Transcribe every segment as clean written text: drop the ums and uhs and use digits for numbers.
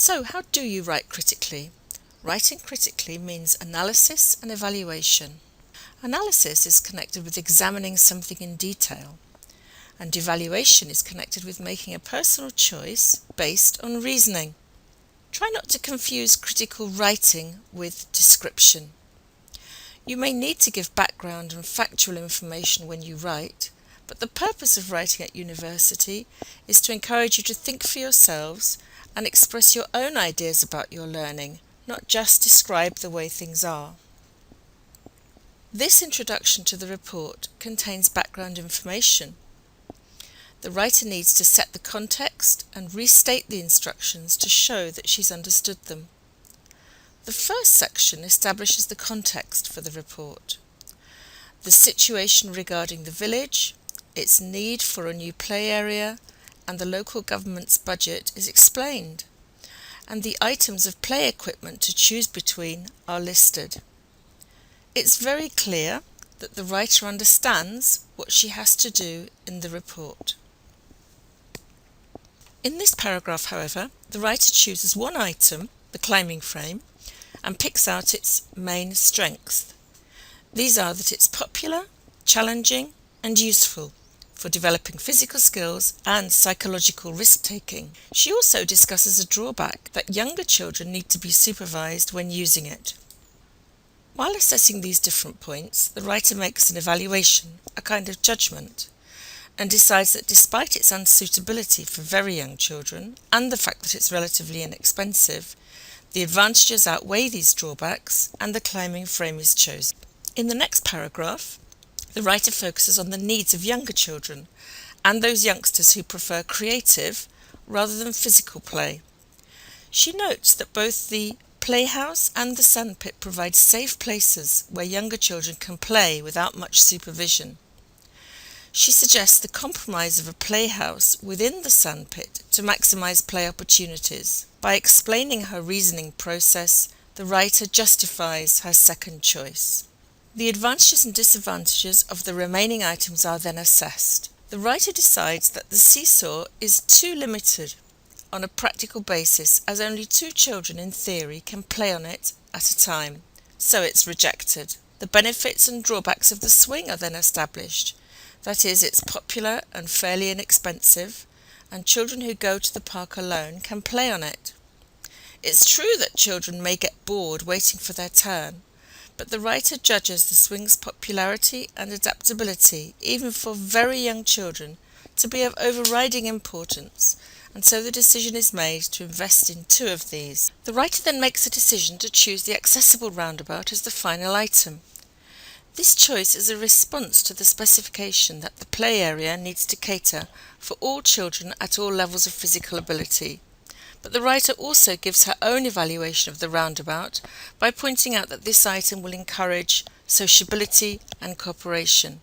So, how do you write critically? Writing critically means analysis and evaluation. Analysis is connected with examining something in detail, and evaluation is connected with making a personal choice based on reasoning. Try not to confuse critical writing with description. You may need to give background and factual information when you write, but the purpose of writing at university is to encourage you to think for yourselves and express your own ideas about your learning, not just describe the way things are. This introduction to the report contains background information. The writer needs to set the context and restate the instructions to show that she's understood them. The first section establishes the context for the report. The situation regarding the village, its need for a new play area, and the local government's budget is explained, and the items of play equipment to choose between are listed. It's very clear that the writer understands what she has to do in the report. In this paragraph, however, the writer chooses one item, the climbing frame, and picks out its main strengths. These are that it's popular, challenging, and useful for developing physical skills and psychological risk-taking. She also discusses a drawback that younger children need to be supervised when using it. While assessing these different points, the writer makes an evaluation, a kind of judgment, and decides that despite its unsuitability for very young children and the fact that it's relatively inexpensive, the advantages outweigh these drawbacks and the climbing frame is chosen. In the next paragraph, the writer focuses on the needs of younger children and those youngsters who prefer creative rather than physical play. She notes that both the playhouse and the sandpit provide safe places where younger children can play without much supervision. She suggests the compromise of a playhouse within the sandpit to maximize play opportunities. By explaining her reasoning process, the writer justifies her second choice. The advantages and disadvantages of the remaining items are then assessed. The writer decides that the seesaw is too limited on a practical basis, as only 2 children in theory can play on it at a time, so it's rejected. The benefits and drawbacks of the swing are then established. That is, it's popular and fairly inexpensive, and children who go to the park alone can play on it. It's true that children may get bored waiting for their turn, but the writer judges the swing's popularity and adaptability, even for very young children, to be of overriding importance, and so the decision is made to invest in 2 of these. The writer then makes a decision to choose the accessible roundabout as the final item. This choice is a response to the specification that the play area needs to cater for all children at all levels of physical ability. But the writer also gives her own evaluation of the roundabout by pointing out that this item will encourage sociability and cooperation.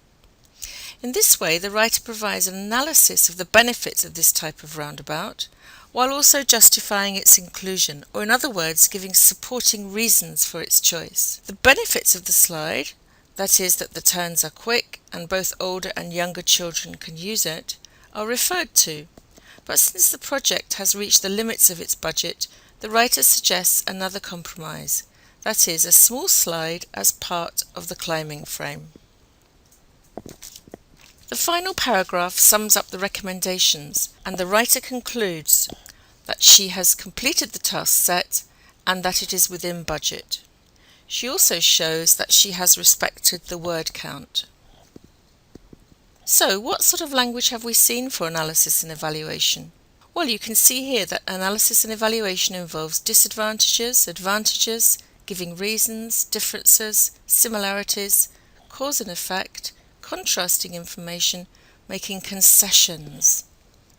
In this way, the writer provides an analysis of the benefits of this type of roundabout, while also justifying its inclusion, or in other words, giving supporting reasons for its choice. The benefits of the slide, that is, that the turns are quick and both older and younger children can use it, are referred to. But since the project has reached the limits of its budget, the writer suggests another compromise, that is, a small slide as part of the climbing frame. The final paragraph sums up the recommendations, and the writer concludes that she has completed the task set and that it is within budget. She also shows that she has respected the word count. So, what sort of language have we seen for analysis and evaluation? Well, you can see here that analysis and evaluation involves disadvantages, advantages, giving reasons, differences, similarities, cause and effect, contrasting information, making concessions.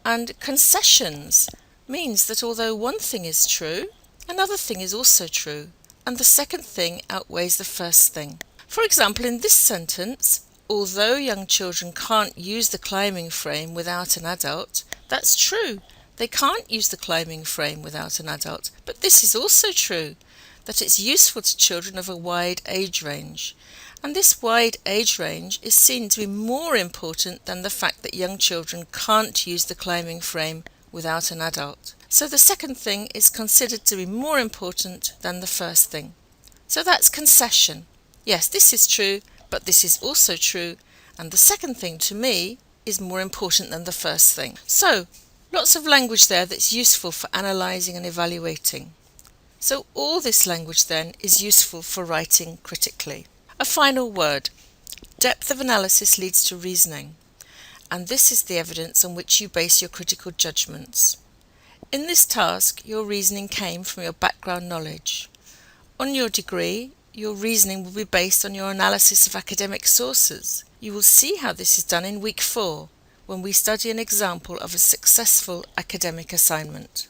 And concessions means that although one thing is true, another thing is also true, and the second thing outweighs the first thing. For example, in this sentence, although young children can't use the climbing frame without an adult, that's true. They can't use the climbing frame without an adult, but this is also true, that it's useful to children of a wide age range. And this wide age range is seen to be more important than the fact that young children can't use the climbing frame without an adult. So the second thing is considered to be more important than the first thing. So that's concession. Yes, this is true, but this is also true, and the second thing to me is more important than the first thing. So lots of language there that's useful for analysing and evaluating. So all this language then is useful for writing critically. A final word. Depth of analysis leads to reasoning, and this is the evidence on which you base your critical judgments. In this task, your reasoning came from your background knowledge. On your degree, your reasoning will be based on your analysis of academic sources. You will see how this is done in week 4, when we study an example of a successful academic assignment.